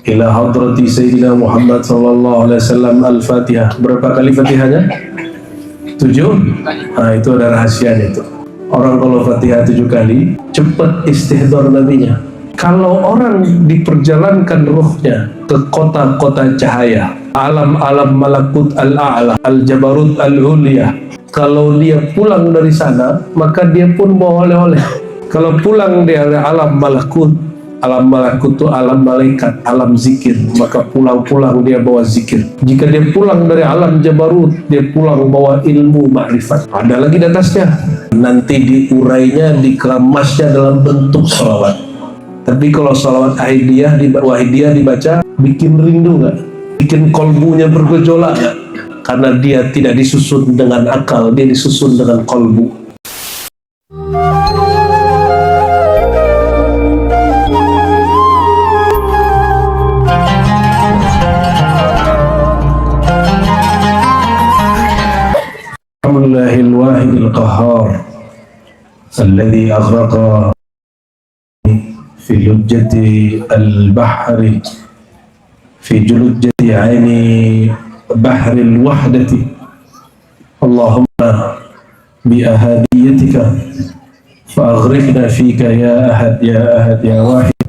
ila hadrati Sayyidina Muhammad sallallahu alaihi wasallam al-Fatihah. Berapa kali Fatihahnya? 7. Nah, itu ada rahasianya itu. Orang kalau Fatihah 7 kali, cepat istihdar nabinya. Kalau orang diperjalankan ruhnya ke kota-kota cahaya, alam-alam malakut al-a'la, al-jabarut al-uliyah, kalau dia pulang dari sana, maka dia pun bawa oleh-oleh. Kalau pulang dari alam malakut itu alam malaikat, alam zikir, maka pulang-pulang dia bawa zikir. Jika dia pulang dari alam jabarut, dia pulang bawa ilmu ma'rifat. Ada lagi di atasnya, nanti diurainya, dikemasnya dalam bentuk salawat. Tapi kalau salawat wahidiyah dibaca, bikin rindu nggak? Bikin kolbunya bergejolak nggak? Karena dia tidak disusun dengan akal, dia disusun dengan kolbu. Alhamdulillahil wahidil qahhar alladzi aghraqa fi lujjati al-bahri fi julujjati aini bahri al-wahdati. Allahumma bi ahadiyatika fa'aghrifna fika ya ahad ya ahad ya wahid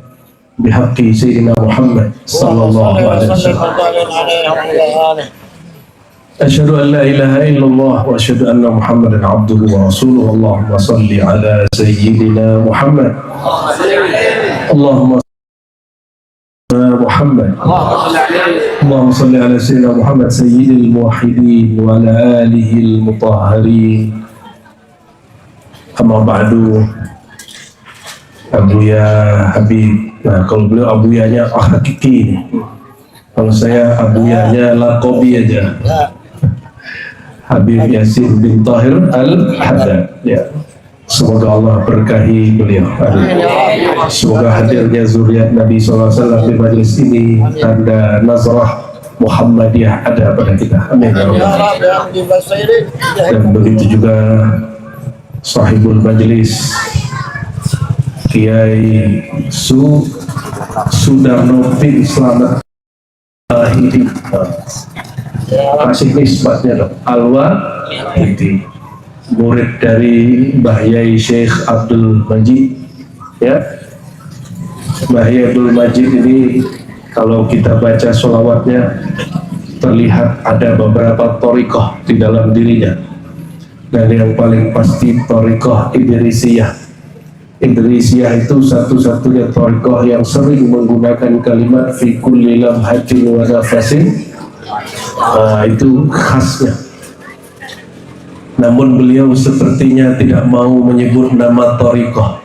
bihaqqi sayyidina Muhammad sallallahu alaihi wasallam. Asyhadu an la ilaha illallah wa asyhadu anna Muhammadan abduhu wa rasuluhu. Allahumma salli ala sayyidina Muhammad. Allahumma Muhammad. Allahumma salli ala sayyidina Muhammad sayyidil muwahhidin wa ala alihi al-mutahharin. Amma ba'du. Abuya Habib. Nah, kalau beliau abuyanya hakiki. Kalau saya abuyanya lakobi aja. Habib Yasin bin Tahir Al-Haddad. Ya. Semoga Allah berkahi beliau. Semoga hadirnya zuriat Nabi SAW di majlis ini tanda nazrah Muhammadiyah ada pada kita. Amin. Dan begitu juga sahibul majlis Kiai Sudarno bin Slamet Al-Hidi. Kasih nisbatnya dong, Al-Wahidi, murid dari Mbah Yai Syekh Abdul Majid. Ya, Mbah Yai Abdul Majid ini kalau kita baca sholawatnya terlihat ada beberapa thariqah di dalam dirinya, dan yang paling pasti thariqah Idrisiyah. Idrisiyah itu satu-satunya thariqah yang sering menggunakan kalimat fi kulli lamhatin wa nafasin. Itu khasnya. Namun beliau sepertinya tidak mau menyebut nama thariqah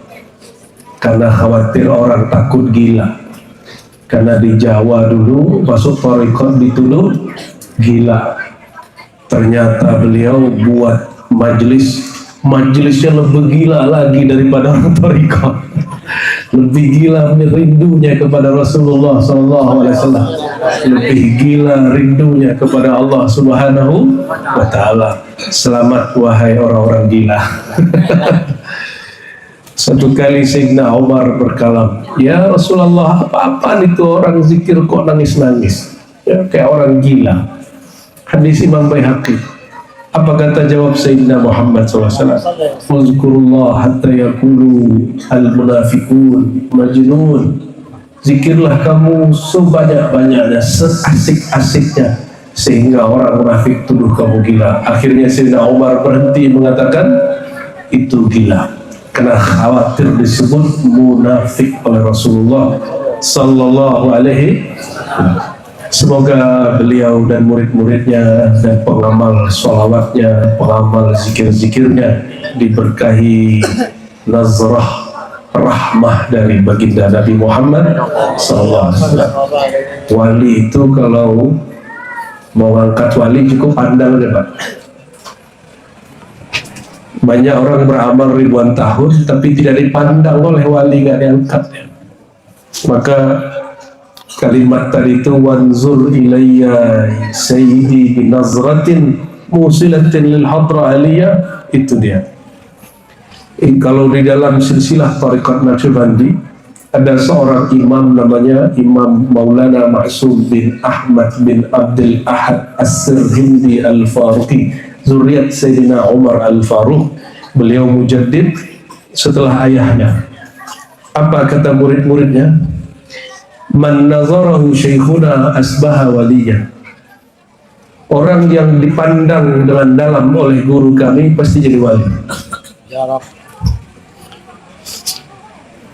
karena khawatir orang takut gila. Karena di Jawa dulu masuk thariqah dituduh gila. Ternyata beliau buat majelisnya lebih gila lagi daripada orang thariqah. Lebih gila rindunya kepada Rasulullah SAW, lebih gila rindunya kepada Allah Subhanahu wa Ta'ala. Selamat wahai orang-orang gila. Satu kali Sayyidina Umar berkalam, ya Rasulullah, apa-apaan itu orang zikir kok nangis-nangis, ya, kayak orang gila. Hadis Imam Baihaqi. Apa kata jawab Sayyidina Muhammad SAW? Uzkurullah hatta yakulu al-munafiqun majnun. Zikirlah kamu sebanyak-banyaknya, seasik-asiknya, sehingga orang munafik tuduh kamu gila. Akhirnya Sayyidina Umar berhenti mengatakan itu gila, karena khawatir disebut munafik oleh Rasulullah Sallallahu Alaihi Wasallam. Semoga beliau dan murid-muridnya dan pengamal sholawatnya, pengamal zikir-zikirnya diberkahi nazrah rahmah dari baginda Nabi Muhammad SAW. Wali itu kalau mau angkat wali cukup pandang deh Pak. Banyak orang beramal ribuan tahun tapi tidak dipandang oleh wali, nggak diangkat. Maka kalimat tadi itu wanzur ilayya sayyidi binazratin musilatin lil hadra aliyah, itu dia. Kalau di dalam silsilah tariqat Naqsyabandi Ada seorang imam namanya Imam Maulana Ma'sum bin Ahmad bin Abdul Ahad As-Sirhindi Al-Faruqi, zuriat Sayyidina Umar Al-Faruq. Beliau mujaddid setelah ayahnya. Apa kata murid-muridnya? Man nazarahu syekhuna asbaha waliya. Orang yang dipandang dengan dalam oleh guru kami pasti jadi wali. Ya Rab.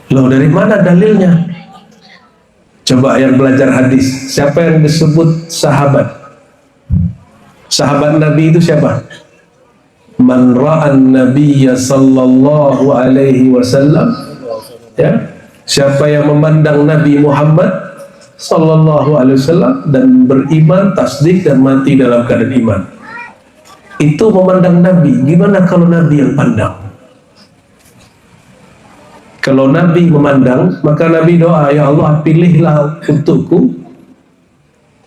Loh, dari mana dalilnya? Coba yang belajar hadis, siapa yang disebut sahabat? Sahabat Nabi itu siapa? Man ra'an nabiyya sallallahu alaihi wasallam, ya, siapa yang memandang Nabi Muhammad sallallahu alaihi wasallam dan beriman, tasdik dan mati dalam keadaan iman, itu memandang Nabi. Gimana kalau Nabi yang pandang? Kalau Nabi memandang, maka Nabi doa, ya Allah pilihlah untukku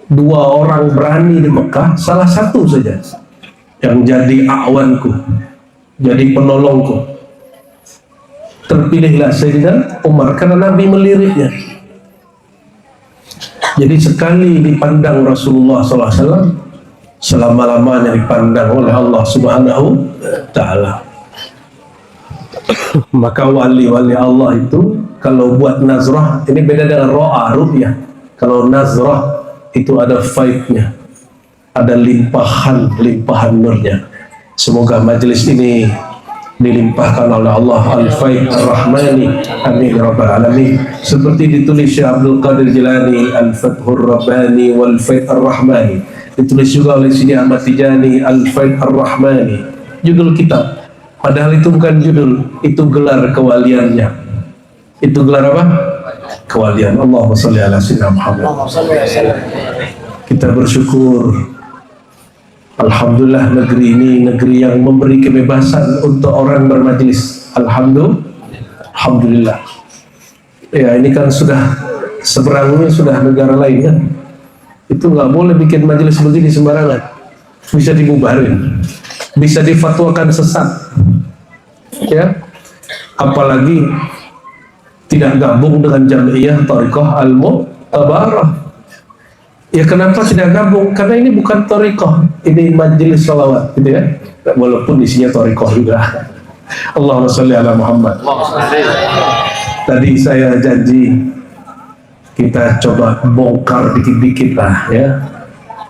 2 orang berani di Mekah, salah satu saja yang jadi awanku, jadi penolongku. Terpilihlah Sayyidina Umar karena Nabi meliriknya. Jadi sekali dipandang Rasulullah SAW, selama-lamanya dipandang oleh Allah Subhanahu Ta'ala. Maka wali-wali Allah itu kalau buat nazrah, ini beda dengan ro'a, ru'yah. Kalau nazrah itu ada faidnya, ada limpahan nurnya. Semoga majelis ini dilimpahkan oleh Allah al-faid ar-rahmani, amin rabbal alamin. Seperti ditulis Syekh Abdul Qadir Jilani al-fathur rabbani wal faid ar-rahmani, ditulis juga oleh Sidi Ahmad Tijani al-faid ar-rahmani, judul kitab. Padahal itu bukan judul, itu gelar kewaliannya. Itu gelar apa? Kewalian. Allahumma sholli ala sayyidina Muhammad. Kita bersyukur, alhamdulillah, negeri ini negeri yang memberi kebebasan untuk orang bermajlis. Alhamdulillah. Ya, ini kan sudah seberangnya sudah negara lain kan. Itu nggak boleh bikin majelis begini sembarangan. Bisa dibubarin, bisa difatwakan sesat, ya. Apalagi tidak gabung dengan Jamiah Thariqah Al-Mu'tabarah. Ya kenapa tidak gabung? Karena ini bukan thariqah, ini majelis salawat, gitu ya. Walaupun isinya thariqah juga. Allahumma sholli ala Muhammad. Tadi saya janji kita coba bongkar dikit-dikit lah, ya.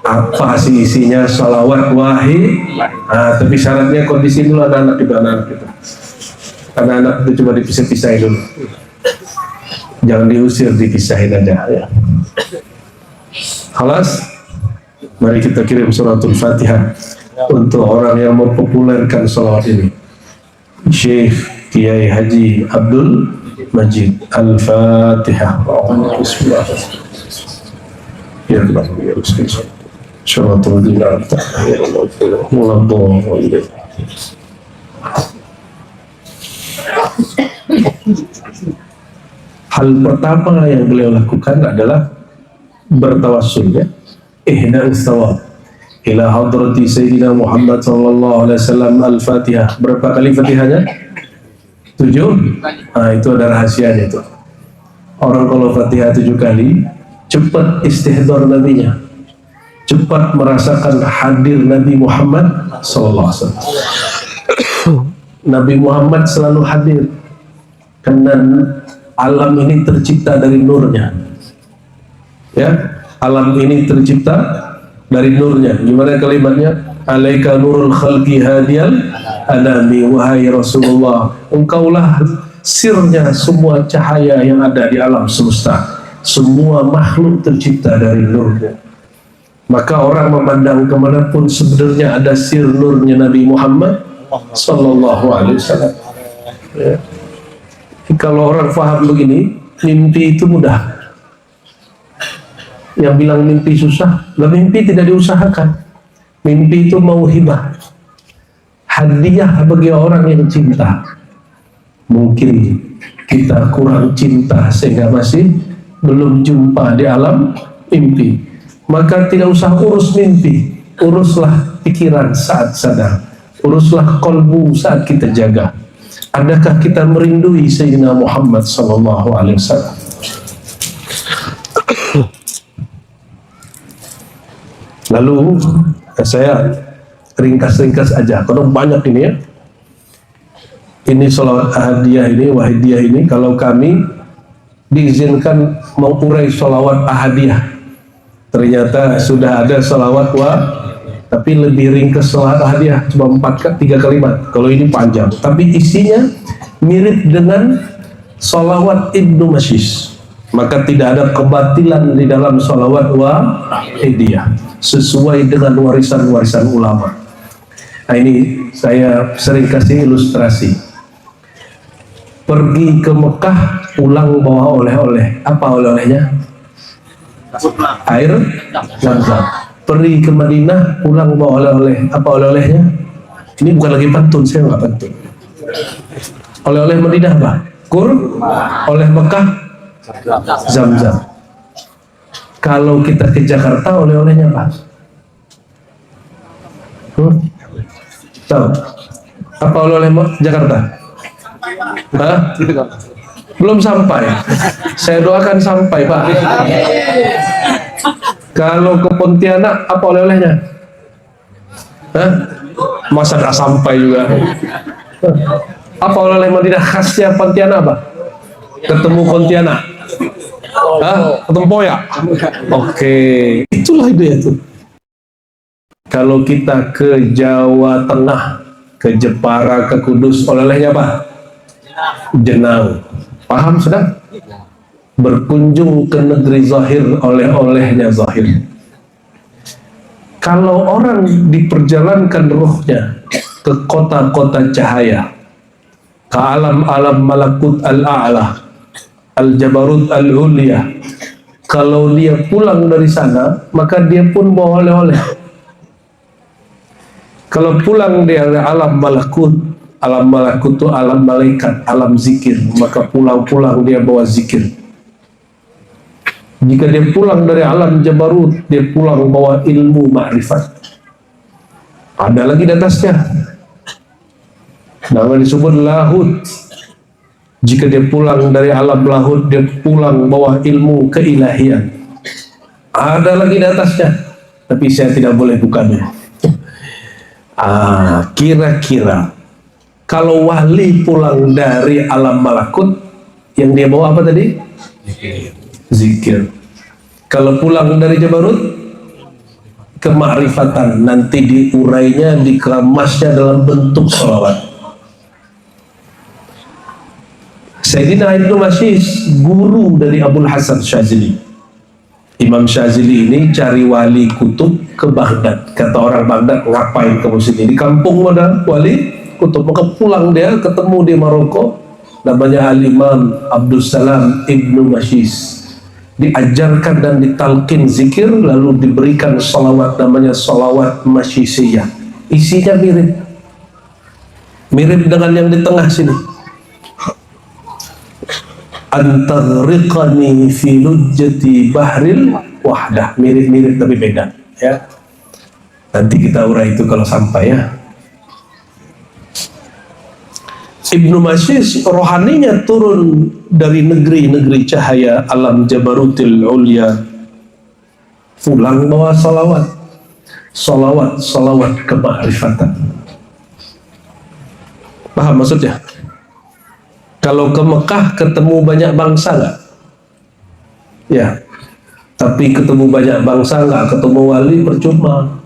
Apa sih isinya salawat wahid? Nah, tapi syaratnya kondisi dulu anak-anak itu, anak-anak itu coba dipisah-pisahin dulu. Jangan diusir, dipisahin aja, ya. Halas, mari kita kirim suratul Fatihah untuk orang yang mempopulerkan salawat ini. Syekh Kiai Haji Abdul Majid. Al-Fatihah. Bismillah. Ya Allah, ya Rasulullah. Suratul Dinar. Muladhdallin. Hal pertama yang beliau lakukan adalah bertawassul, ya. Ihda'us thawab ila hadrati Sayyidina Muhammad sallallahu alaihi wasallam. Al-Fatihah. Berapa kali Fatihahnya? 7. Nah, itu ada rahasianya itu. Orang kalau Fatihah 7 kali, cepat istihdar nabinya, cepat merasakan hadir Nabi Muhammad sallallahu alaihi wasallam. Nabi Muhammad selalu hadir karena alam ini tercipta dari nurnya, ya. Alam ini tercipta dari nurnya. Gimana kalimatnya? Alaika nurul khalqi hadiyal anami. Wahai Rasulullah, engkaulah sirnya semua cahaya yang ada di alam semesta. Semua makhluk tercipta dari nurnya. Maka orang memandang kemanapun sebenarnya ada sir nurnya Nabi Muhammad sallallahu alaihi wasallam, ya. Kalau orang faham begini, mimpi itu mudah. Yang bilang mimpi susah, mimpi tidak diusahakan. Mimpi itu mauhibah, hadiah bagi orang yang cinta. Mungkin kita kurang cinta sehingga masih belum jumpa di alam mimpi. Maka tidak usah urus mimpi, uruslah pikiran saat sadar, uruslah kolbu saat kita jaga. Adakah kita merindui Sayyidina Muhammad sallallahu alaihi wasallam? Lalu saya ringkas-ringkas aja, karena banyak ini ya. Ini sholawat ahadiyah ini, wahidiyah ini, kalau kami diizinkan mengurai sholawat ahadiyah, ternyata sudah ada sholawat tapi lebih ringkas sholawat ahadiyah, cuma 3 kalimat. Kalau ini panjang, tapi isinya mirip dengan sholawat Ibnu Masyis. Maka tidak ada kebatilan di dalam sholawat wahidiyah, sesuai dengan warisan-warisan ulama. Nah ini saya sering kasih ilustrasi. Pergi ke Mekah, pulang bawa oleh-oleh. Apa oleh-olehnya? Air Zam-Zam. Pergi ke Madinah, pulang bawa oleh-oleh. Apa oleh-olehnya? Ini bukan lagi pantun, saya nggak pantun. Oleh-oleh Madinah apa? Oleh Mekah, Zam-Zam. Kalau kita ke Jakarta, oleh-olehnya apa? Tahu? Apa oleh-oleh Jakarta? Hah? Belum sampai. Saya doakan sampai, Pak. Kalau ke Pontianak, apa oleh-olehnya? Hah? Masa nggak sampai juga? Apa oleh-oleh Madinah khasnya Pontianak apa? Ketemu Pontianak. Hah? Tempoyak. Oke, itulah ide itu. Kalau kita ke Jawa Tengah, ke Jepara, ke Kudus, oleh-olehnya apa? Jenang. Paham sudah? Berkunjung ke negeri zahir, oleh-olehnya zahir. Kalau orang diperjalankan ruhnya ke kota-kota cahaya, ke alam-alam malakut al-a'la, al-jabarut al-ulya, kalau dia pulang dari sana, maka dia pun bawa oleh-oleh. Kalau pulang dari alam malakut itu alam malaikat, alam zikir, maka pulang-pulang dia bawa zikir. Jika dia pulang dari alam jabarut, dia pulang bawa ilmu ma'rifat. Ada lagi di atasnya, nama disebut lahut. Jika dia pulang dari alam lahut, dia pulang bawa ilmu keilahian. Ada lagi di atasnya, tapi saya tidak boleh bukannya. Kira-kira kalau wali pulang dari alam malakut, yang dia bawa apa tadi? Zikir. Kalau pulang dari jabarut, kemakrifatan, nanti diurainya, dikemasnya dalam bentuk sholawat. Sayyidina Ibnu Masyis, guru dari Abul Hasan Syazili. Imam Syazili ini cari wali kutub ke Baghdad. Kata orang Baghdad, ngapain kamu sini? Di kampung ada wali kutub. Maka pulang dia, ketemu di Maroko, namanya Al-Imam Abdul Salam Ibnu Masyis. Diajarkan dan ditalkin zikir, lalu diberikan salawat, namanya salawat Masyisiyah. Isinya mirip dengan yang di tengah sini. Antaghriqani fi lujjati bahril wahdah. Mirip-mirip tapi beda ya. Nanti kita urai itu kalau sampai ya. Ibnu Masyis rohaninya turun dari negeri-negeri cahaya alam jabarutil ulya, pulang bawa salawat kemakrifatan. Paham maksudnya? Kalau ke Mekah ketemu banyak bangsa nggak? Ya, tapi ketemu banyak bangsa nggak ketemu wali, percuma.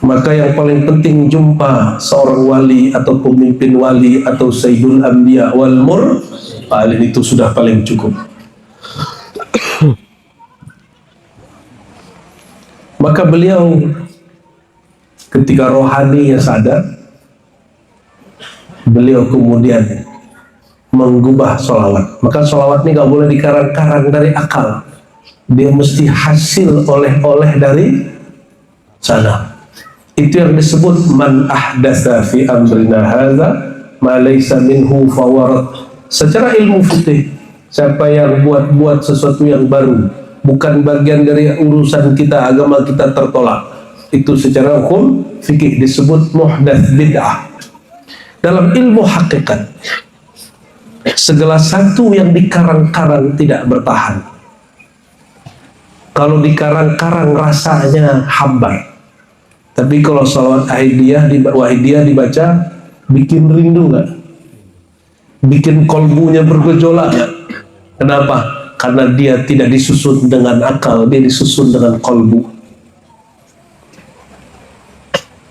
Maka yang paling penting jumpa seorang wali atau pemimpin wali atau Sayyidul Anbiya wal Mursalin, itu sudah paling cukup. Maka beliau ketika rohaninya sadar, beliau kemudian menggubah sholawat. Maka sholawat ini gak boleh dikarang-karang dari akal, dia mesti hasil oleh-oleh dari sana. Itu yang disebut man ahdatsa fi amrina hadza ma laysa minhu fawarat. Secara ilmu fikih, siapa yang buat sesuatu yang baru, bukan bagian dari urusan kita, agama kita, tertolak. Itu secara hukum fikih disebut muhdats bid'ah. Dalam ilmu hakikat, segala satu yang dikarang-karang tidak bertahan. Kalau dikarang-karang rasanya hambar. Tapi kalau salawat wahidiyah dibaca, bikin rindu nggak? Bikin kolbunya bergejolak nggak? Kenapa? Karena dia tidak disusun dengan akal, dia disusun dengan kolbu.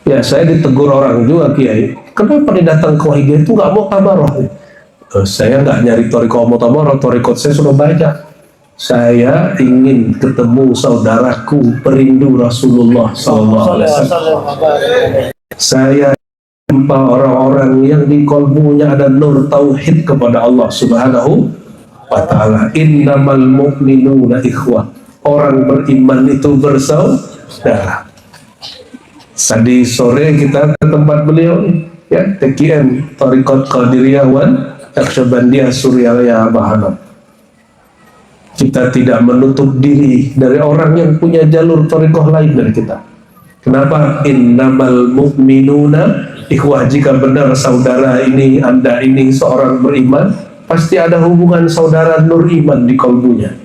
Ya, saya ditegur orang juga, Kiai. Kenapa dia datang ke wahidiyah itu nggak mau tabarok? Saya nggak nyari toriko mau tabarok, toriko saya sudah banyak. Saya ingin ketemu saudaraku perindu Rasulullah SAW. Saya jumpa orang-orang yang di kolbunya ada nur tauhid kepada Allah Subhanahu wa Ta'ala. Innamal mu'minuna ikhwah. Orang beriman itu bersaudara. Tadi sore kita ke tempat beliau, ya, TKM, Tariqat Qadiriyah wan Naqsyabandiyah Suryalaya Bahanam. Kita tidak menutup diri dari orang yang punya jalur thariqah lain dari kita. Kenapa? Innamal mu'minuna ikhwah. Jika benar saudara ini, Anda ini seorang beriman, pasti ada hubungan saudara nur iman di kalbunya.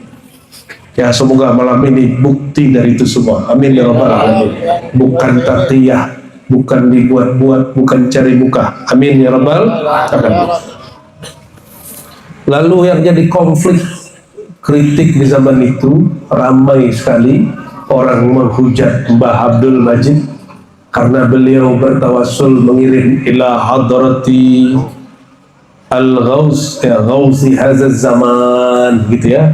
Ya, semoga malam ini bukti dari itu semua. Amin ya rabbal alamin. Bukan taqiyah, bukan dibuat-buat, bukan cari muka. Amin ya rabbal alamin. Lalu yang jadi konflik kritik di zaman itu, ramai sekali orang menghujat Mbah Abdul Majid karena beliau bertawassul mengirim ila hadrati al-ghaus, ya, ghausi hazal zaman, gitu ya,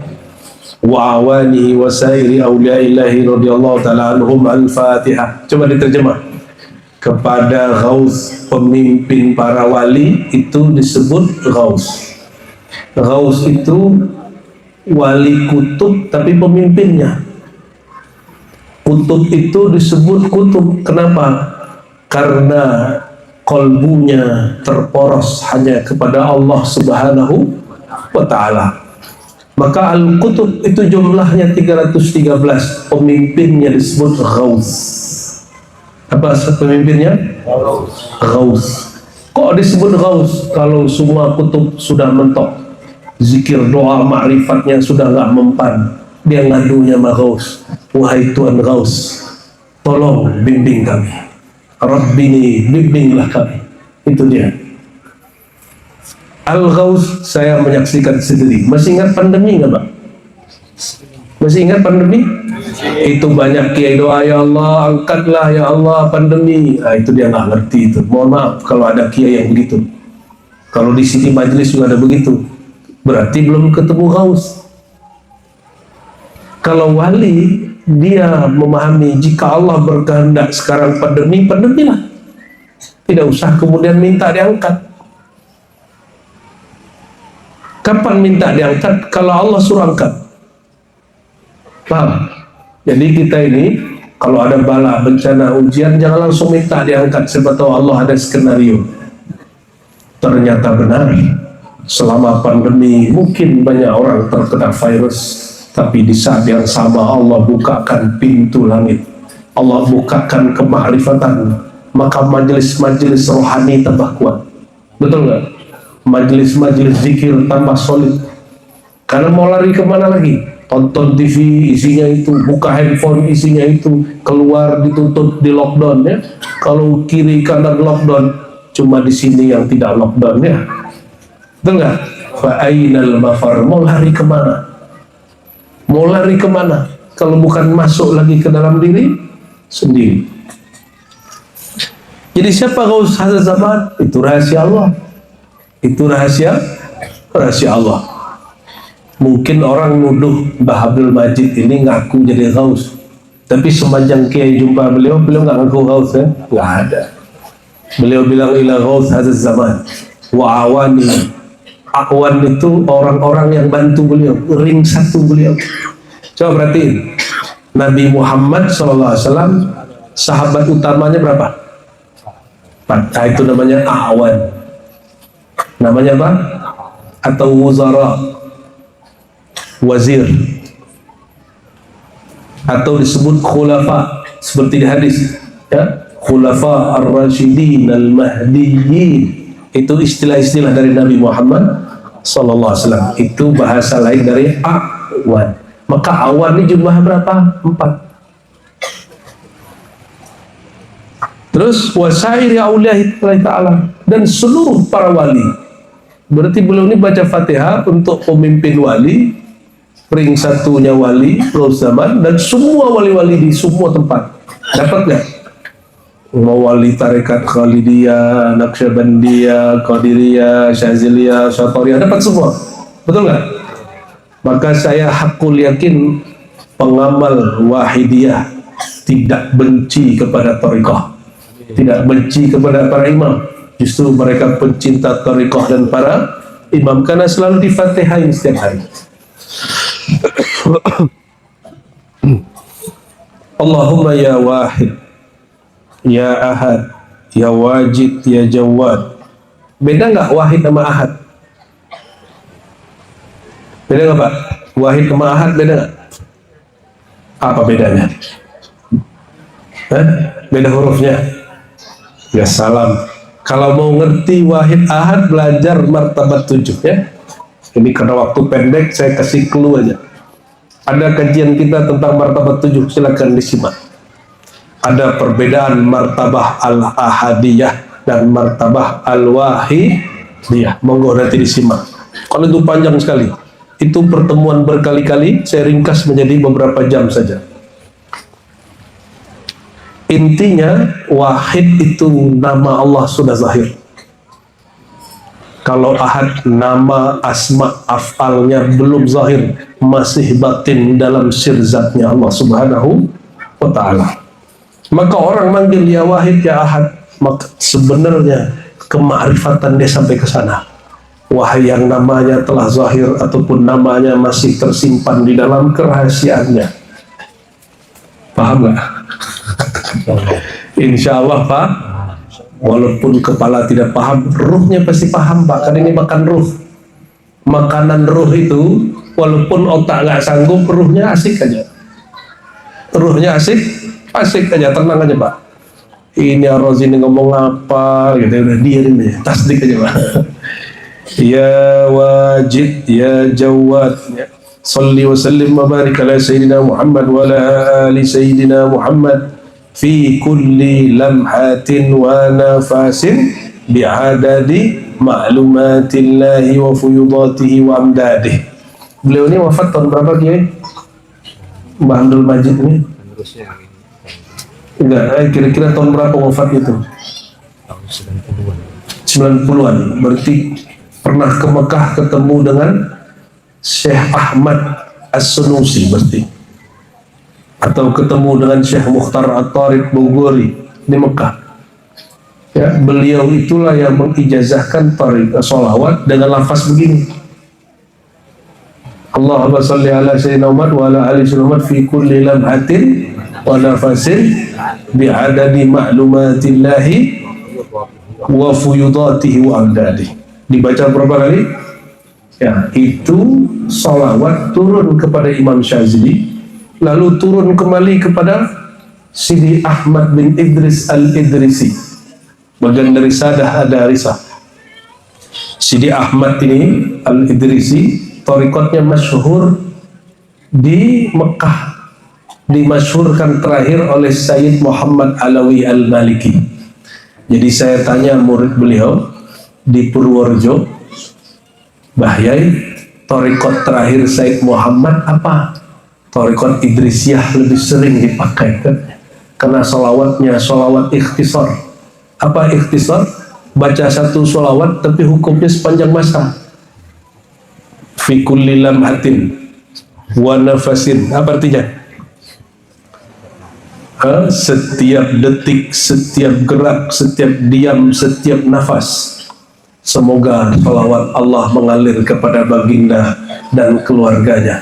wa awanihi wa sairi awliyaillahi radhiyallahu ta'ala anhum. Al-Fatihah. Coba diterjemah. Kepada ghaus, pemimpin para wali itu disebut ghaus. Ghaus itu wali kutub tapi pemimpinnya. Kutub itu disebut kutub. Kenapa? Karena kolbunya terporos hanya kepada Allah Subhanahu wa Ta'ala. Maka al-kutub itu jumlahnya 313. Pemimpinnya disebut ghaus. Apa pemimpinnya? Ghaus. Kok disebut ghaus? Kalau semua kutub sudah mentok, zikir doa ma'rifatnya sudah nggak mempan, dia ngadunya sama Ghaus. Wahai Tuhan Ghaus, tolong bimbing kami. Rabbini, bimbinglah kami. Itu dia. Al-Ghaus saya menyaksikan sendiri. Masih ingat pandemi nggak, Pak? Masih ingat pandemi? Itu banyak kiai doa, ya Allah angkatlah ya Allah pandemi. Nah, itu dia nggak ngerti itu. Mohon maaf kalau ada kiai yang begitu. Kalau di sini majelis juga ada begitu. Berarti belum ketemu Ghaus. Kalau wali, dia memahami jika Allah berkehendak sekarang pandemi, pandemilah. Tidak usah kemudian minta diangkat. Kapan minta diangkat? Kalau Allah suruh angkat. Paham? Jadi kita ini kalau ada bala, bencana, ujian, jangan langsung minta diangkat. Sebab tahu Allah ada skenario. Ternyata benar. Selama pandemi mungkin banyak orang terkena virus, tapi di saat yang sama Allah bukakan pintu langit, Allah bukakan kemakrifatan, maka majelis-majelis rohani tambah kuat. Betul nggak? Majelis-majelis zikir tambah solid. Karena mau lari kemana lagi? Tonton TV isinya itu, buka handphone isinya itu, keluar ditutup di lockdown ya. Kalau kiri kanan lockdown, cuma di sini yang tidak lockdown ya. Betul nggak? Fa'ainal mafar, mau lari kemana? Mau lari kemana? Kalau bukan masuk lagi ke dalam diri sendiri. Jadi siapa Ghaus Hazal Zaman? Itu rahasia Allah. Itu rahasia Allah. Mungkin orang nuduh Mbah Abdul Majid ini ngaku jadi Ghaus, tapi sepanjang kiai jumpa beliau nggak ngaku Ghaus ya? Nggak ada. Beliau bilang ila Ghaus Hazal Zaman wa awani. Awan itu orang-orang yang bantu beliau, ring satu beliau. Coba perhatiin, Nabi Muhammad SAW sahabat utamanya berapa? 4. Nah, itu namanya awan. Namanya apa? Atau wuzara, wazir, atau disebut khulafa seperti di hadis ya, khulafa ar-rasyidin al-mahdiyyin. Itu istilah-istilah dari Nabi Muhammad sallallahu alaihi wasallam. Itu bahasa lain dari awan. Maka awan ini jumlah berapa? 4. Terus wasairi auliyahi ta'ala, dan seluruh para wali. Berarti beliau ini baca Fatihah untuk pemimpin wali, ring satunya wali, Raul Zaman, dan semua wali-wali di semua tempat. Dapat nggak? Mau wali tarekat Khalidiyah, Naqsyabandiyah, Qadiriyah, Syaziliyah, Syatariyah, dapat semua. Betul nggak? Maka saya hakul yakin pengamal Wahidiyah tidak benci kepada tarekat, tidak benci kepada para imam. Justru mereka pencinta tarekat dan para imam, karena selalu difatihain setiap hari. Allahumma ya wahid, ya ahad, ya wajid, ya jawad. Beda nggak wahid sama ahad? Beda nggak Pak? Wahid sama ahad beda nggak? Apa bedanya? Beda hurufnya. Ya salam. Kalau mau ngerti wahid ahad, belajar martabat 7 ya. Ini karena waktu pendek, saya kasih clue aja. Ada kajian kita tentang martabat 7, silakan disimak. Ada perbedaan martabah al-ahadiyah dan martabah al-wahidiyah. Monggo nanti disimak. Kalau itu panjang sekali. Itu pertemuan berkali-kali, saya ringkas menjadi beberapa jam saja. Intinya, wahid itu nama Allah sudah zahir. Kalau ahad, nama asma af'alnya belum zahir, masih batin dalam sirzatnya Allah subhanahu wa ta'ala. Maka orang manggil ya wahid, ya ahad, maka sebenarnya kemakrifatan dia sampai ke sana. Wahai yang namanya telah zahir ataupun namanya masih tersimpan di dalam kerahasiaannya. Paham nggak? Insya Allah Pak. Walaupun kepala tidak paham, ruhnya pasti paham Pak. Kan ini makan ruh. Makanan ruh itu, walaupun otak nggak sanggup, ruhnya asik aja. Ruhnya asik aja, tenang aja Pak. Ini Arroz ini ngomong apa gitu, udah diarin aja, tasdik aja Pak. Ya wajid, ya jawad, ya. Salli wa sallim wa barik ala Sayyidina Muhammad wa ala ali Sayyidina Muhammad fi kulli lamhatin wa nafasin bi'adadi ma'lumatillahi wa fuyudatihi wa amdadih. Beliau ini wafat tahun berapa Kiai? Mbah Abdul Majid ini? Enggak, kira-kira tahun berapa wafat itu? Tahun 90-an. 90-an, berarti pernah ke Mekah ketemu dengan Syekh Ahmad As-Sunusi berarti, atau ketemu dengan Syekh Mukhtar At-Tariq Bogori di Mekah ya. Beliau itulah yang mengijazahkan sholawat dengan lafaz begini, Allahumma salli ala Sayyidina Muhammad wa ala ali Sayyidina Muhammad fi kulli lamhatin wa nafasin bi'adadi ma'lumatillahi wa fuyudatihi wa amdadih. Dibaca berapa kali? Ya, itu sholawat turun kepada Imam Syazili, lalu turun kembali kepada Sidi Ahmad bin Idris Al-Idrisi, bagian dari Sadah Adarisah. Sidi Ahmad ini Al-Idrisi, tarikatnya masyhur di Mekah, dimasyhurkan terakhir oleh Sayyid Muhammad Alawi Al-Maliki. Jadi saya tanya murid beliau di Purworejo, Bahyai, tarikot terakhir Sayyid Muhammad apa? Tarikot Idrisiyah lebih sering dipakai kan? Karena sholawatnya sholawat ikhtisar. Apa ikhtisar? Baca satu sholawat tapi hukumnya sepanjang masa. Fi kulli lamhatin wa nafasin. Apa artinya? Setiap detik, setiap gerak, setiap diam, setiap nafas, semoga sholawat Allah mengalir kepada baginda dan keluarganya.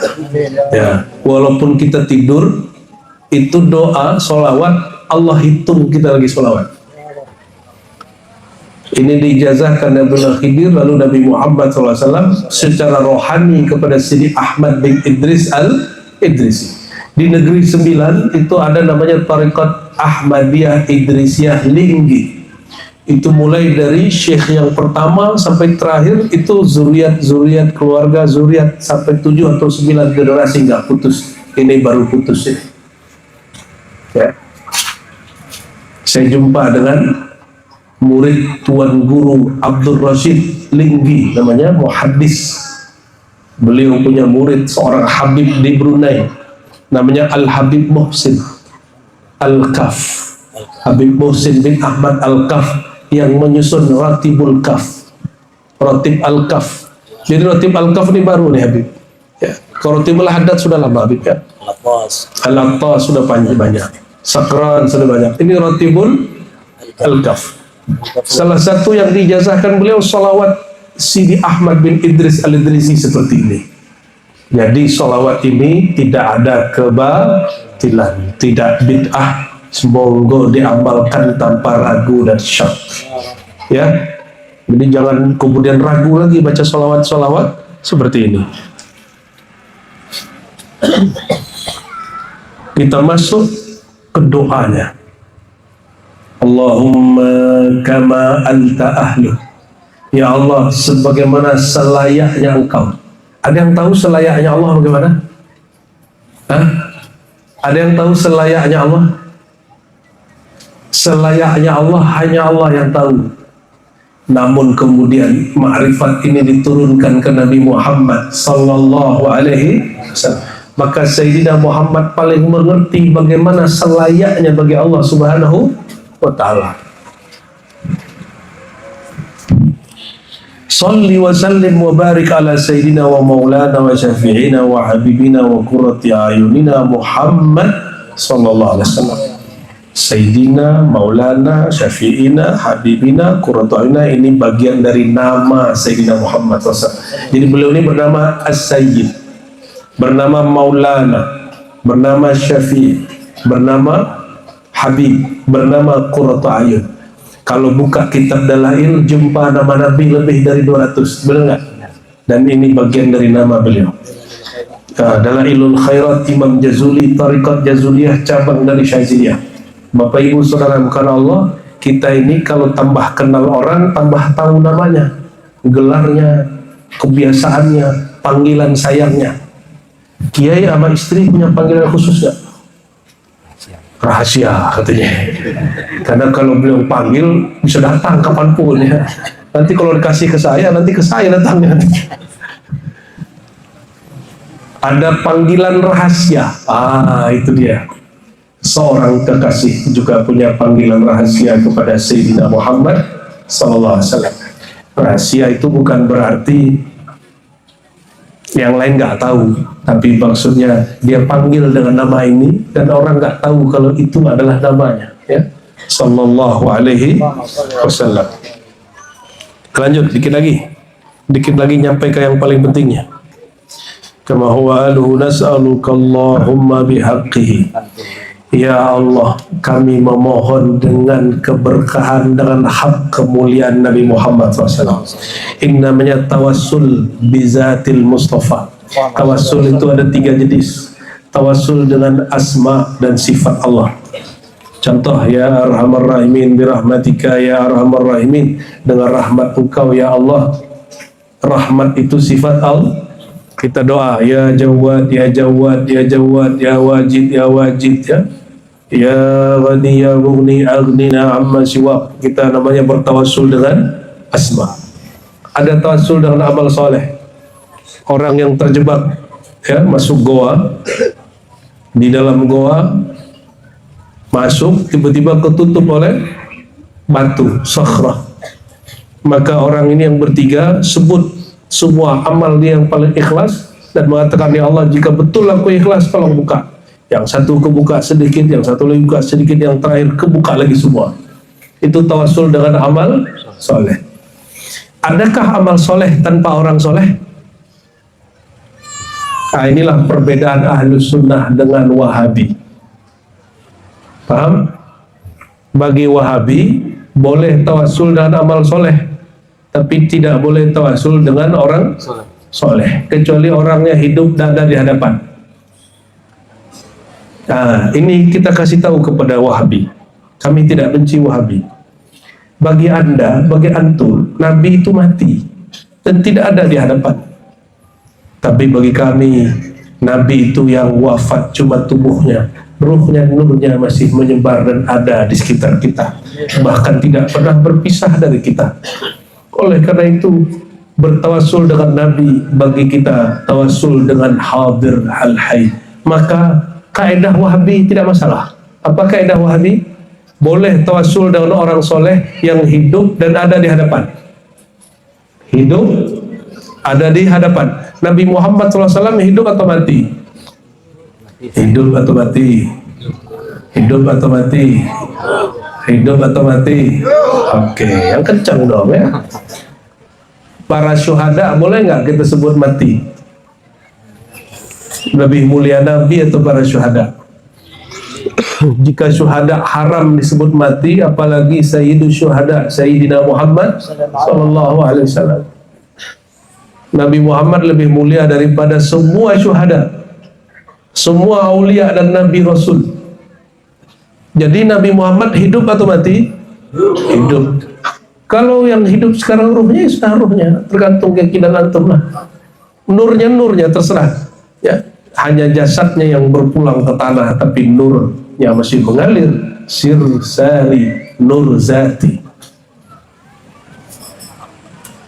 Ya, walaupun kita tidur, itu doa sholawat Allah hitung kita lagi sholawat. Ini diijazahkan Abdullah Khidir, lalu Nabi Muhammad SAW secara rohani kepada Sidi Ahmad bin Idris Al-Idrisi. Di Negeri Sembilan itu ada namanya Tariqat Ahmadiyah Idrisiyah Linggi. Itu mulai dari syekh yang pertama sampai terakhir itu zuriat keluarga zuriat sampai 7 atau 9 generasi nggak putus. Ini baru putus ini. Ya. Saya jumpa dengan murid Tuan Guru Abdul Rashid Linggi, namanya muhaddis. Beliau punya murid seorang Habib di Brunei, namanya Al Habib Muhsin Al-Kaf. Habib Muhsin bin Ahmad Al-Kaf yang menyusun Ratibul Kaf, Ratib Al-Kaf. Jadi Ratib Al-Kaf ini baru nih Habib. Ya. Kalau Ratibul Haddad sudah lama Habib ya. Al-Attas sudah banyak. Sakran sudah banyak. Ini Ratibul Al-Kaf. Salah satu yang diijazahkan beliau salawat Sidi Ahmad bin Idris Al-Idrisi seperti ini. Jadi salawat ini tidak ada kebatilan, tidak bid'ah. Semoga diamalkan tanpa ragu dan syak. Ya, jadi jangan kemudian ragu lagi baca salawat-salawat seperti ini. Kita masuk ke doanya. Allahumma kama anta ahlu. Ya Allah, sebagaimana selayaknya Engkau. Ada yang tahu selayaknya Allah bagaimana? Hah? Ada yang tahu selayaknya Allah? Selayaknya Allah hanya Allah yang tahu. Namun kemudian ma'rifat ini diturunkan ke Nabi Muhammad sallallahu alaihi wasallam. Maka Sayyidina Muhammad paling mengerti bagaimana selayaknya bagi Allah Subhanahu wa ta'ala. Salli wa sallim wa barik ala Sayyidina wa maulana wa syafi'ina wa habibina wa qurrati ayunina Muhammad sallallahu alaihi wasallam. Sayyidina, Maulana, Syafi'ina, Habibina, Qurratu A'yunina, ini bagian dari nama Sayyidina Muhammad SAW. Jadi beliau ini bernama As-Sayyid, bernama Maulana, bernama Syafi'i, bernama Habib, bernama Qurratu A'yun. Kalau buka kitab Dalail, jumpa nama Nabi lebih dari 200, benar nggak? Dan ini bagian dari nama beliau. Dalailul Khairat Imam Jazuli, Tariqat Jazuliyah, cabang dari Syaziliyah. Bapak Ibu Saudara, bukan Allah, kita ini kalau tambah kenal orang, tambah tahu namanya, gelarnya, kebiasaannya, panggilan sayangnya. Kiai sama istri punya panggilan khusus gak? Rahasia katanya. Karena kalau beliau panggil bisa datang kapanpun ya. Nanti kalau dikasih ke saya, nanti ke saya datangnya. Ada panggilan rahasia. Itu dia. Seorang kekasih juga punya panggilan rahasia kepada Sayyidina Muhammad sallallahu alaihi wasallam. Rahasia itu bukan berarti yang lain nggak tahu, tapi maksudnya dia panggil dengan nama ini dan orang nggak tahu kalau itu adalah namanya, ya. Sallallahu alaihi wasallam. Lanjut dikit lagi nyampe ke yang paling pentingnya. Kama huwa aluhu nas'aluka Allahumma bihaqqihi. Ya Allah, kami memohon dengan keberkahan, dengan hak kemuliaan Nabi Muhammad SAW. Ini namanya tawassul bizatil Mustafa. Tawassul itu ada 3 jenis. Tawassul dengan asma dan sifat Allah. Contoh, ya Arhamar Rahimin birahmatika ya Arhamar Rahimin, dengan rahmat Engkau ya Allah. Rahmat itu sifat Allah. Kita doa, ya Jawad, ya Jawad, ya Jawad, ya Wajid, ya Wajid, ya. Ya Ghani, ya Mughni, aghnina amma siwa. Kita namanya bertawassul dengan asma. Ada tawassul dengan amal soleh. Orang yang terjebak, ya, masuk goa, di dalam goa, masuk, tiba-tiba ketutup oleh batu, sakhrah. Maka orang ini yang bertiga sebut semua amal dia yang paling ikhlas dan mengatakan, ya Allah, jika betul aku ikhlas, tolong buka. Yang satu kebuka sedikit, yang satu lagi buka sedikit, yang terakhir kebuka lagi semua. Itu tawassul dengan amal soleh. Adakah amal soleh tanpa orang soleh? Nah, inilah perbedaan Ahlus Sunnah dengan Wahabi. Paham? Bagi Wahabi boleh tawassul dengan amal soleh, tapi tidak boleh tawassul dengan orang soleh, kecuali orangnya hidup dan ada di hadapan. Nah, ini kita kasih tahu kepada Wahabi. Kami tidak benci Wahabi. Bagi Anda, bagi antum, Nabi itu mati dan tidak ada di hadapan. Tapi bagi kami, Nabi itu yang wafat cuma tubuhnya, ruhnya, nurnya masih menyebar dan ada di sekitar kita, bahkan tidak pernah berpisah dari kita. Oleh karena itu, bertawasul dengan Nabi bagi kita tawasul dengan hadir al-hayy. Maka kaidah Wahabi tidak masalah. Apa kaidah Wahabi? Boleh tawasul dengan orang soleh yang hidup dan ada di hadapan. Hidup ada di hadapan. Nabi Muhammad SAW hidup atau mati? Hidup atau mati? Hidup atau mati? Hidup atau mati? Oke, yang kencang dong ya. Para syuhada boleh nggak kita sebut mati? Lebih mulia Nabi atau para syuhada? Jika syuhada haram disebut mati, apalagi Sayyidu Syuhada Sayyidina Muhammad sallallahu alaihi wasallam. Nabi Muhammad lebih mulia daripada semua syuhada, semua aulia dan nabi rasul. Jadi Nabi Muhammad hidup atau mati? Hidup. Kalau yang hidup sekarang ruhnya, sudah ruhnya, tergantung keyakinan antum lah. Nurnya terserah. Ya, hanya jasadnya yang berpulang ke tanah, tapi nurnya masih mengalir. Sir sari nur zati.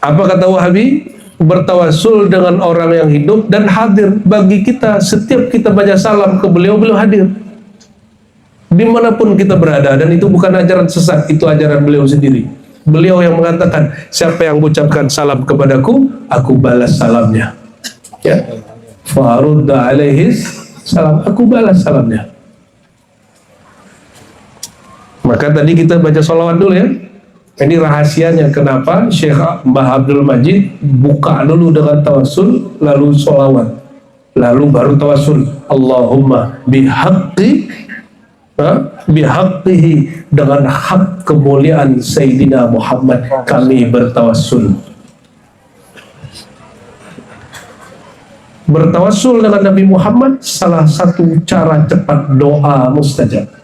Apa kata Wahabi? Bertawasul dengan orang yang hidup dan hadir. Bagi kita, setiap kita baca salam ke beliau, beliau hadir dimanapun kita berada. Dan itu bukan ajaran sesat, itu ajaran beliau sendiri. Beliau yang mengatakan, siapa yang mengucapkan salam kepadaku, aku balas salamnya. Ya, farudda alaihi salam, aku balas salamnya. Maka tadi kita baca sholawat dulu ya. Ini rahasianya kenapa Syekh Mbah Abdul Majid buka dulu dengan tawasul, lalu sholawat, lalu baru tawasul. Allahumma bihaqqihi, dengan hak kemuliaan Sayyidina Muhammad kami bertawasul. Bertawasul dengan Nabi Muhammad salah satu cara cepat doa mustajab.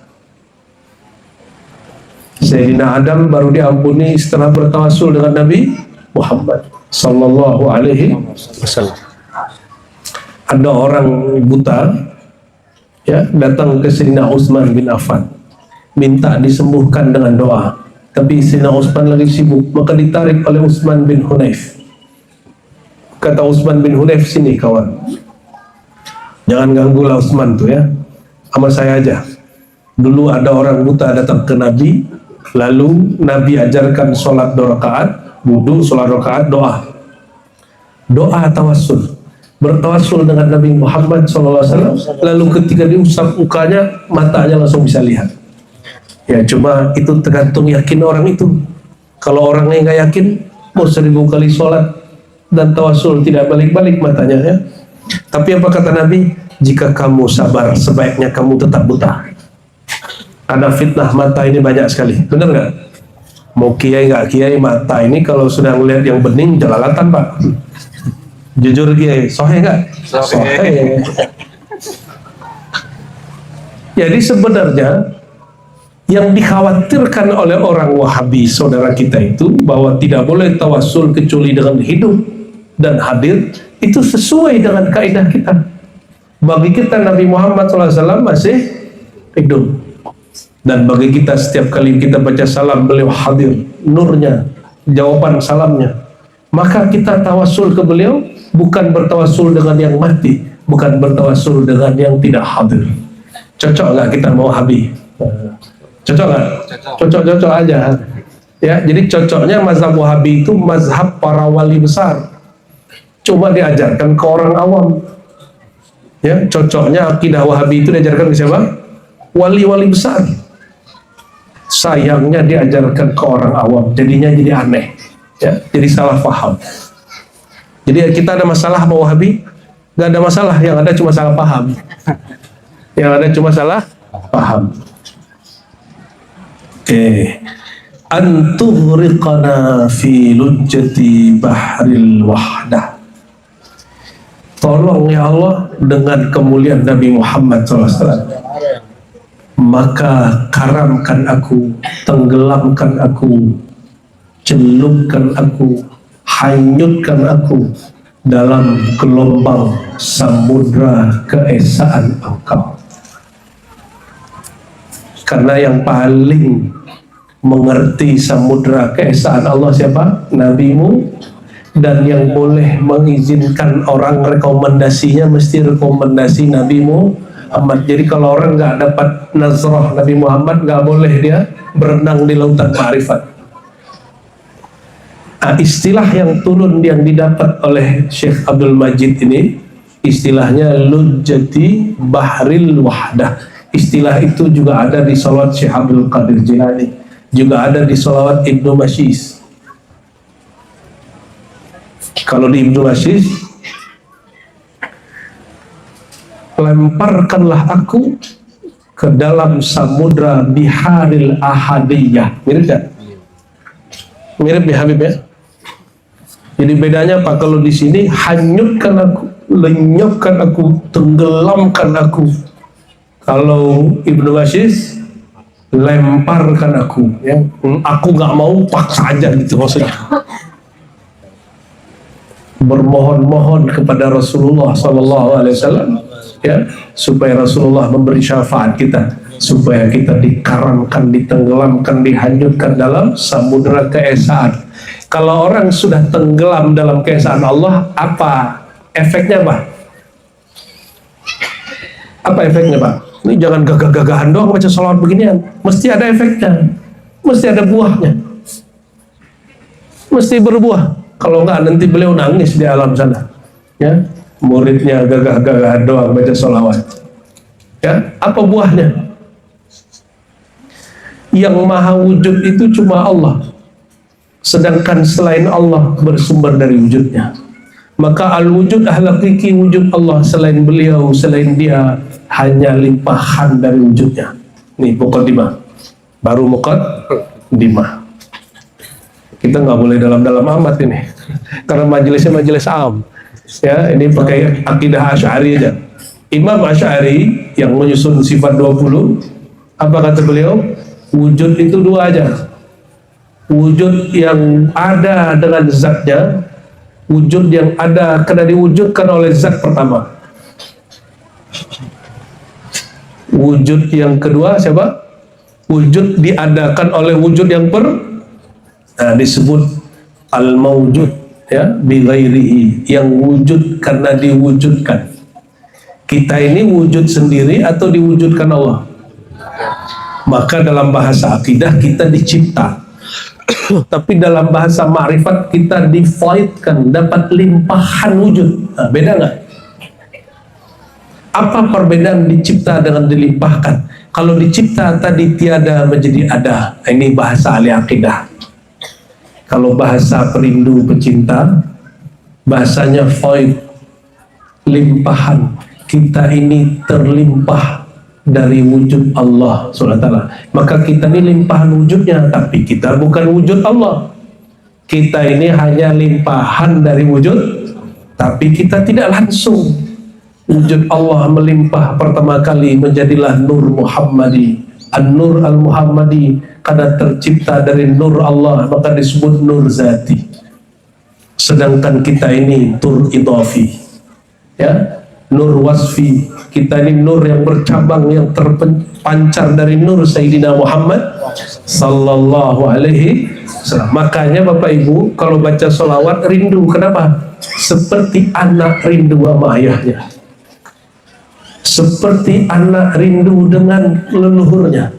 Sayyidina Adam baru diampuni setelah bertawasul dengan Nabi Muhammad sallallahu alaihi wasallam. Ada orang buta ya datang ke Sayyidina Utsman bin Affan minta disembuhkan dengan doa, tapi Sayyidina Utsman lagi sibuk, maka ditarik oleh Utsman bin Hunayf. Kata Utsman bin Hunayf, sini kawan, jangan ganggulah Utsman tuh ya, sama saya aja. Dulu ada orang buta datang ke Nabi, lalu Nabi ajarkan sholat 2 rakaat, wudu, sholat 2 rakaat, doa tawasul, bertawasul dengan Nabi Muhammad SAW. Lalu ketika diusap mukanya, matanya langsung bisa lihat. Ya cuma itu tergantung yakin orang itu. Kalau orangnya nggak yakin, mau 1000 kali sholat dan tawasul tidak balik-balik matanya ya. Tapi apa kata Nabi? Jika kamu sabar, sebaiknya kamu tetap buta. Ada fitnah mata ini banyak sekali, benar nggak? Mau kiai nggak kiai, mata ini kalau sudah ngelihat yang bening jelalatan pak. Jujur kiai, sohe nggak? Sohe. Jadi sebenarnya yang dikhawatirkan oleh orang Wahabi saudara kita itu bahwa tidak boleh tawasul kecuali dengan hidup dan hadir, itu sesuai dengan kaidah kita. Bagi kita Nabi Muhammad SAW masih hidup. Dan bagi kita setiap kali kita baca salam beliau hadir, nurnya, jawaban salamnya. Maka kita tawasul ke beliau bukan bertawasul dengan yang mati, bukan bertawasul dengan yang tidak hadir. Cocok nggak kita mau Wahabi? Cocok nggak? Cocok aja. Ya, jadi cocoknya mazhab Wahabi itu mazhab para wali besar. Coba diajarkan ke orang awam. Ya, cocoknya akidah Wahabi itu diajarkan ke siapa? Wali-wali besar. Sayangnya diajarkan ke orang awam, jadinya jadi aneh, ya, jadi salah paham. Jadi kita ada masalah sama Wahabi? Gak ada masalah, yang ada cuma salah paham. Yang ada cuma salah paham. Antughriqana fi lujjati bahril wahdah. Tolong ya Allah dengan kemuliaan Nabi Muhammad SAW. Maka karamkan aku, tenggelamkan aku celupkan aku, hanyutkan aku dalam gelombang samudra keesaan Engkau. Karena yang paling mengerti samudra keesaan Allah siapa? Nabimu. Dan yang boleh mengizinkan orang rekomendasinya mesti rekomendasi Nabi Muhammad. Jadi kalau orang nggak dapat nazrah Nabi Muhammad, nggak boleh dia berenang di lautan ma'rifat. Istilah yang turun yang didapat oleh Syekh Abdul Majid ini, istilahnya lujjati bahril wahdah. Istilah itu juga ada di salawat Syekh Abdul Qadir Jilani, juga ada di salawat Ibnu Mashis. Kalau di Ibnu Mashis, lemparkanlah aku ke dalam samudra biharil ahadiyah. Mirip gak? Mirip ya Habib ya? Jadi bedanya apa? Kalau di sini hanyutkan aku, lenyapkan aku, tenggelamkan aku. Kalau Ibnu Mashis, lemparkan aku, ya. Aku nggak mau, paksa aja gitu maksudnya. Bermohon-mohon kepada Rasulullah SAW, ya, supaya Rasulullah memberi syafaat kita, supaya kita dikaramkan, ditenggelamkan, dihanyutkan dalam samudera keesaan. Kalau orang sudah tenggelam dalam keesaan Allah, apa efeknya Pak? Apa efeknya Pak? Ini jangan gagah-gagahan doang baca salawat beginian, mesti ada efeknya, mesti ada buahnya, mesti berbuah. Kalau enggak nanti beliau nangis di alam sana, ya. Muridnya gagah-gagahan doang baca salawat, ya. Apa buahnya? Yang maha wujud itu cuma Allah, sedangkan selain Allah bersumber dari wujudnya. Maka al-wujud hakiki wujud Allah, selain beliau, selain dia, hanya limpahan dari wujudnya. Nih muqaddimah, baru muqaddimah. Kita nggak boleh dalam-dalam amat ini, karena majelisnya majelis am. Ya, ini pakai akidah Asy'ari aja. Imam Asy'ari yang menyusun sifat 20, apa kata beliau? Wujud itu dua aja. Wujud yang ada dengan zatnya, wujud yang ada karena diwujudkan oleh zat pertama. Wujud yang kedua siapa? Wujud diadakan oleh wujud yang disebut al-mawjud, ya, bi ghairihi, yang wujud karena diwujudkan. Kita ini wujud sendiri atau diwujudkan Allah? Maka dalam bahasa akidah kita dicipta, tapi dalam bahasa ma'rifat kita difaidkan, dapat limpahan wujud. Nah, beda nggak? Apa perbedaan dicipta dengan dilimpahkan? Kalau dicipta tadi tiada menjadi ada. Ini bahasa ahli akidah. Kalau bahasa perindu pecinta, bahasanya faid, limpahan. Kita ini terlimpah dari wujud Allah SWT. Maka kita ini limpahan wujudnya, tapi kita bukan wujud Allah. Kita ini hanya limpahan dari wujud, tapi kita tidak langsung. Wujud Allah melimpah pertama kali menjadilah Nur Muhammadi, An-Nur Al-Muhammadi, karena tercipta dari Nur Allah maka disebut Nur Zati. Sedangkan kita ini Nur Idafi, ya, Nur Wasfi. Kita ini Nur yang bercabang, yang terpancar dari Nur Sayyidina Muhammad Sallallahu Alaihi Wasallam. Makanya Bapak Ibu kalau baca sholawat rindu, kenapa? Seperti anak rindu sama ayahnya, seperti anak rindu dengan leluhurnya,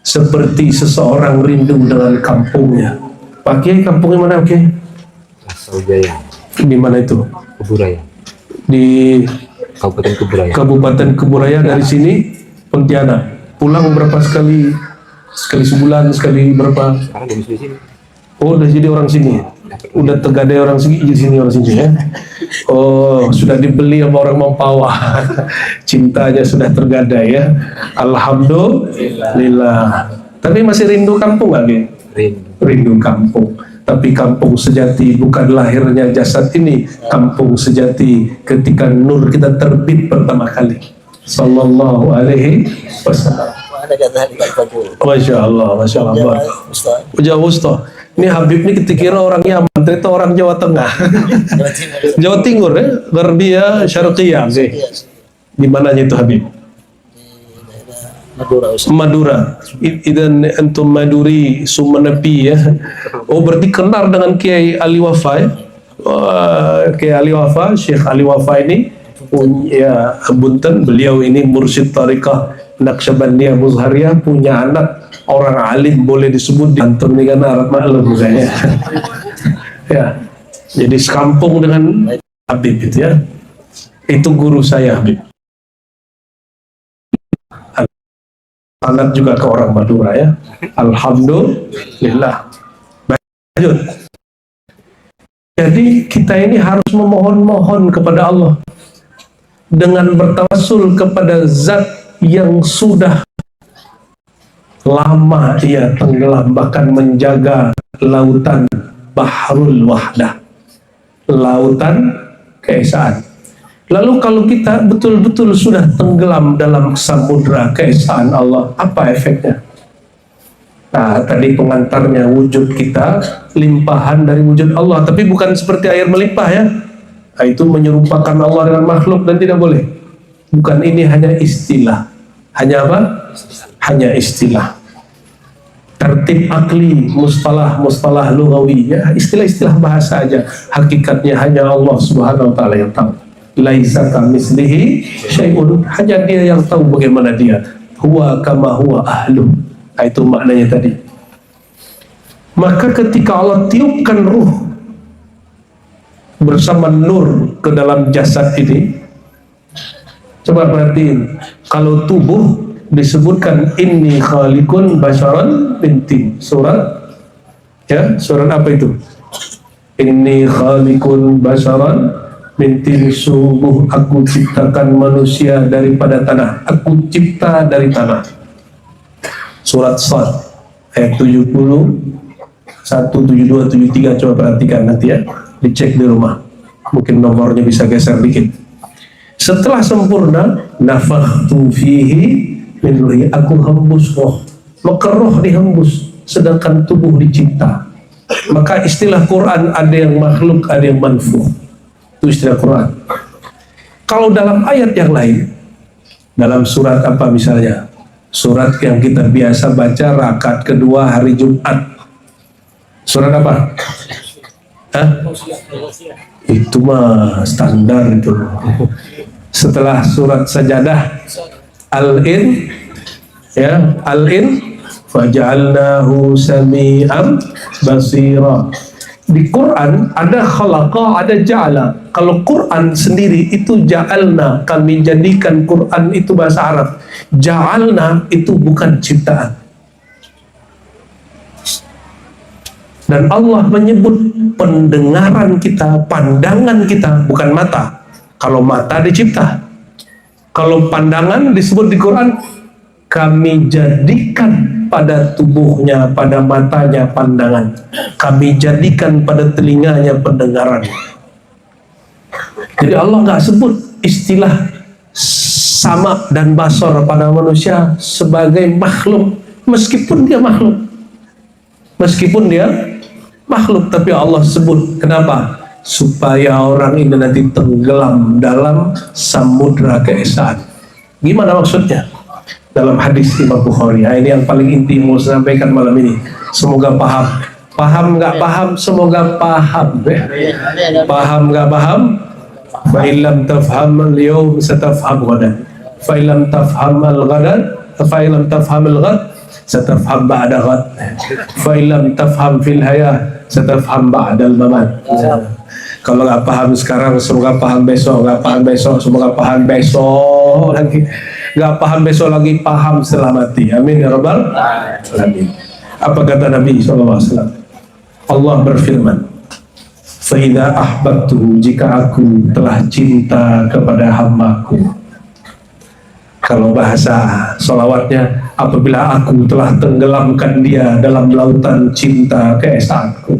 seperti seseorang rindu dengan kampungnya. Pak Kiai, kampungnya mana Pak Kiai? Saujaya. Di mana itu? Keburaya. Di Kabupaten Keburaya. Kabupaten Keburaya. Dari sini Pontianak. Pulang berapa sekali? Sekali sebulan, sekali berapa? Sekarang domisili sini. Oh, udah jadi orang sini. Udah tergadai orang sini, jadi sini orang sini ya. Oh, sudah dibeli sama orang Mempawah. Cintanya sudah tergadai ya. Alhamdulillah. Tapi masih rindu kampung lagi? Rindu kampung. Tapi kampung sejati bukan lahirnya jasad ini. Kampung sejati ketika nur kita terbit pertama kali. Sallallahu alaihi wasallam. Masya Allah, Masya Allah. Ujah Wusta. Ini Habib ini kita kira orang Yaman, ternyata orang Jawa Tengah. Jawa Timur ya, Garbia Syarqiyah. Di mananya itu Habib? Madura. Idan antum Maduri Sumenepi ya. Oh berarti kenal dengan Kiai Ali Wafa ya? Kiai Ali Wafa, Syekh Ali Wafa ini punya Bunten, beliau ini mursyid Tariqah Naqsyabandiyah Muzhariyah, punya anak orang alim, boleh disebut di antum ini kan Arab maklum misalnya. Ya. Jadi sekampung dengan Habib itu ya. Itu guru saya Habib. Anak juga ke orang Madura ya. Alhamdulillah. Lanjut. Jadi kita ini harus memohon-mohon kepada Allah dengan bertawassul kepada zat yang sudah lama ia tenggelam, bahkan menjaga lautan Bahrul Wahdah, lautan keesaan. Lalu kalau kita betul-betul sudah tenggelam dalam samudra keesaan Allah, apa efeknya? Nah, tadi pengantarnya wujud kita limpahan dari wujud Allah, tapi bukan seperti air melimpah ya. Nah, itu menyerupakan Allah dengan makhluk dan tidak boleh. Bukan, ini hanya istilah. Hanya apa? Hanya istilah. Tertib akli, mustalah lughawi ya, istilah-istilah bahasa aja. Hakikatnya hanya Allah Subhanahu wa taala yang tahu. Laisa kamitslihi syai'un, hanya dia yang tahu bagaimana dia. Huwa kama huwa ahlu. Nah, itu maknanya tadi. Maka ketika Allah tiupkan ruh bersama nur ke dalam jasad ini, coba perhatiin, kalau tubuh disebutkan inni khaliqun basyaran min tin, surat ya, surat apa itu? Inni khaliqun basyaran min tin, sungguh aku ciptakan manusia daripada tanah, aku cipta dari tanah. Surat Shad ayat 70, 1, 72, 73, coba perhatikan nanti ya, dicek di rumah, mungkin nomornya bisa geser dikit. Setelah sempurna, nafakhtu fihi min ruhi, aku hembus roh, maka roh dihembus, sedangkan tubuh dicipta. Maka istilah Quran ada yang makhluk, ada yang manfuh. Itu istilah Quran. Kalau dalam ayat yang lain, dalam surat apa misalnya, surat yang kita biasa baca rakaat kedua hari Jumat, surat apa? Hah? Itu mah standar itu. Setelah surat sajadah, Al-In ya, Al-In faja'alnahu sami'an basira. Di Quran ada khalaqa, ada ja'ala. Kalau Quran sendiri itu ja'alna, kami jadikan. Quran itu bahasa Arab. Ja'alna itu bukan ciptaan. Dan Allah menyebut pendengaran kita, pandangan kita, bukan mata. Kalau mata dicipta. Kalau pandangan disebut di Quran, kami jadikan pada tubuhnya, pada matanya pandangan. Kami jadikan pada telinganya pendengaran. Jadi Allah nggak sebut istilah sama dan basar pada manusia sebagai makhluk, meskipun dia makhluk. Meskipun dia makhluk, tapi Allah sebut. Kenapa? Supaya orang ini nanti tenggelam dalam samudra keesaan. Gimana maksudnya? Dalam hadis Imam Bukhari. Nah, ini yang paling inti mau sampaikan malam ini. Semoga paham. Paham nggak paham? Semoga paham. Paham nggak paham? Fa illam tafham al-yawm satafham ghadan. Fa illam tafham al-ghadan, fa illam tafham al-ghad satafham ba'da ghad. Fa illam tafham fil hayah satafham ba'da al-mamat. Kalau nggak paham sekarang, semoga paham besok. Nggak paham besok, semoga paham besok lagi. Nggak paham besok lagi, paham setelah mati. Amin ya rabbal alamin. Apa kata Nabi SAW? Allah berfirman, "Fa'idha ahbabtu, jika aku telah cinta kepada hambaku." Kalau bahasa sholawatnya, apabila aku telah tenggelamkan dia dalam lautan cinta keesaanku.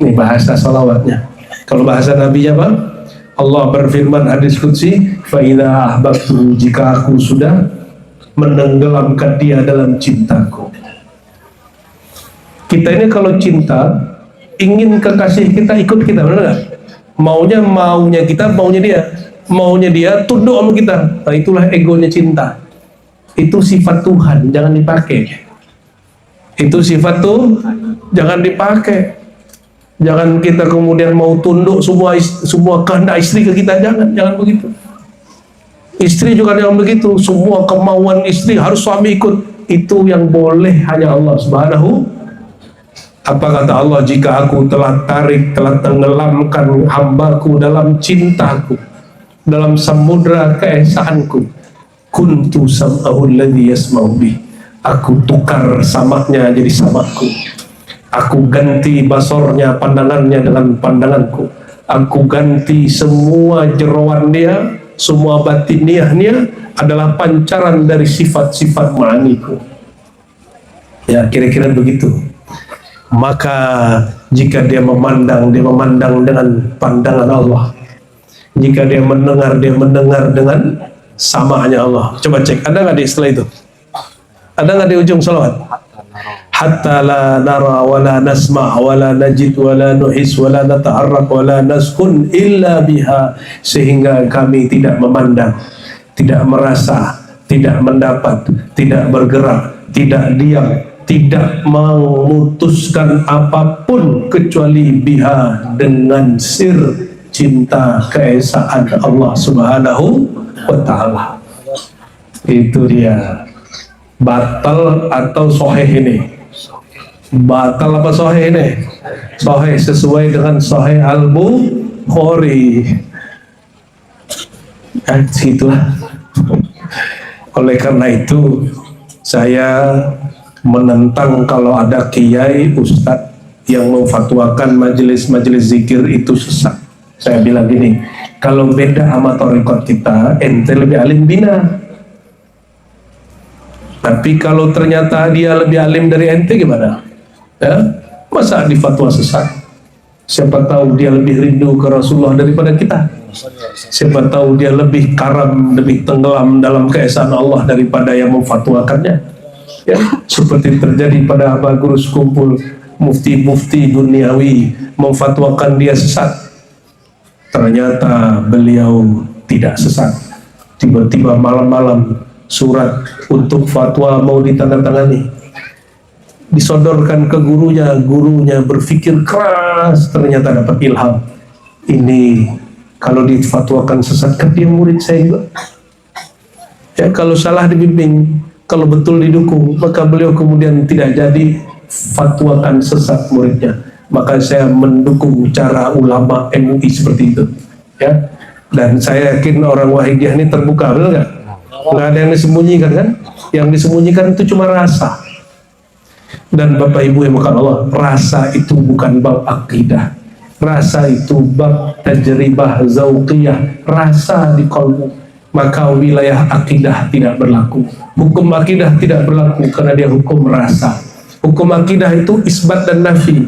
Ini bahasa sholawatnya. Kalau bahasa Nabi apa? Allah berfirman hadis qudsi, "Fa'idha ahbabtu, jika aku sudah menenggelamkan dia dalam cintaku." Kita ini kalau cinta, ingin kekasih kita ikut kita, benar nggak? Maunya kita, maunya dia tunduk sama kita. Nah, itulah egonya cinta. Itu sifat Tuhan, jangan dipakai. Itu sifat tuh, jangan dipakai. Jangan kita kemudian mau tunduk semua kehendak istri ke kita, jangan begitu. Istri juga jangan begitu. Semua kemauan istri harus suami ikut. Itu yang boleh hanya Allah Subhanahu. Apa kata Allah, jika aku telah tenggelamkan hambaku dalam cintaku, dalam samudra keesaanku, kuntu sam'ahu alladhi yasma'u bih. Aku tukar samaknya jadi samakku. Aku ganti basornya, pandangannya dengan pandanganku. Aku ganti semua jeroan dia, semua batiniahnya adalah pancaran dari sifat-sifat ma'aniku. Ya, kira-kira begitu. Maka jika dia memandang dengan pandangan Allah. Jika dia mendengar dengan samanya Allah. Coba cek, ada nggak di setelah itu? Ada nggak di ujung salawat? Hatta la nara wa la nasma' wa la najid wa la nuhis wa la nata'arraq wa la naskun illa biha. Sehingga kami tidak memandang, tidak merasa, tidak mendapat, tidak bergerak, tidak diam, tidak memutuskan apapun kecuali biha, dengan sir cinta keesaan Allah Subhanahu wa ta'ala. Itu dia. Batal atau sahih ini? Batal apa sahih ini? Sahih, sesuai dengan Sahih Al-Bukhari. Situlah. Oleh karena itu saya menentang kalau ada kiai ustadz yang memfatwakan majelis-majelis zikir itu sesat. Saya bilang gini, kalau beda sama tarekat kita, ente lebih alim bina. Tapi kalau ternyata dia lebih alim dari ente gimana? Ya? Masa difatwa sesat? Siapa tahu dia lebih rindu ke Rasulullah daripada kita. Siapa tahu dia lebih karam, lebih tenggelam dalam keesaan Allah daripada yang memfatwakannya. Ya, seperti terjadi pada Aba Gurus kumpul mufti-mufti duniawi memfatwakan dia sesat. Ternyata beliau tidak sesat. Tiba-tiba malam-malam surat untuk fatwa mau ditandatangani, disodorkan ke gurunya berpikir keras, ternyata dapat ilham. Ini kalau difatwakan sesat, kan dia murid saya juga. Ya, kalau salah dibimbing, kalau betul didukung, maka beliau kemudian tidak jadi fatwakan sesat muridnya. Maka saya mendukung cara ulama MUI seperti itu. Ya, dan saya yakin orang Wahidiyah ini terbuka, betul nggak? Nggak ada yang disembunyikan kan? Yang disembunyikan itu cuma rasa. Dan Bapak Ibu yang bukan Allah, rasa itu bukan bab akidah. Rasa itu bab tajribah zauqiyah, rasa di qalbu. Maka wilayah akidah tidak berlaku. Hukum akidah tidak berlaku karena dia hukum rasa. Hukum akidah itu isbat dan nafi,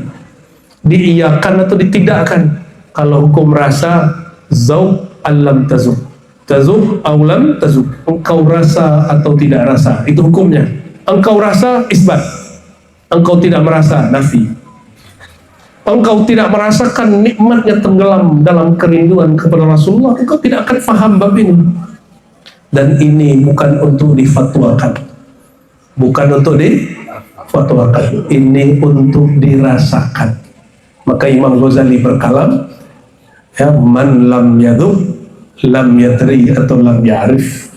diiyakan atau ditidakkan. Kalau hukum rasa, zauq alam tazuk, tazuk aulam tazuk, engkau rasa atau tidak rasa, itu hukumnya. Engkau rasa, isbat. Engkau tidak merasa, nafi. Engkau tidak merasakan nikmatnya tenggelam dalam kerinduan kepada Rasulullah, engkau tidak akan faham bab ini. Dan ini bukan untuk difatwakan, bukan untuk difatwakan, ini untuk dirasakan. Maka Imam Ghazali berkalam, ya, man lam yaduk lam yadri atau lam ya'rif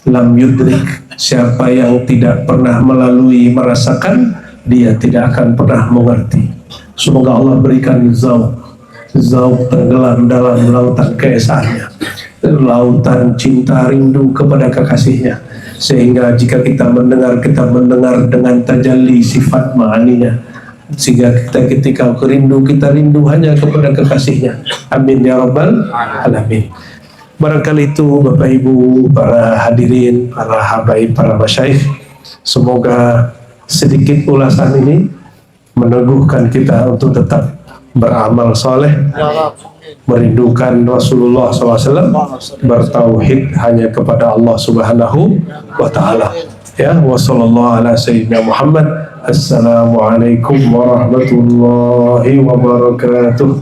lam yudrik. Siapa yang tidak pernah melalui merasakan, dia tidak akan pernah mengerti. Semoga Allah berikan zauq tenggelam dalam lautan keesaannya, lautan cinta rindu kepada kekasihnya, sehingga jika kita mendengar dengan tajalli sifat ma'aninya, sehingga kita ketika rindu, kita rindu hanya kepada kekasihnya. Amin ya rabbal alamin. Barangkali itu Bapak Ibu, para hadirin, para habaib, para masyayikh, semoga sedikit ulasan ini meneguhkan kita untuk tetap beramal soleh, merindukan Rasulullah SAW, bertauhid hanya kepada Allah Subhanahu wa ta'ala. Ya, wassallallahu ala sayyidina Muhammad. Assalamualaikum warahmatullahi wabarakatuh.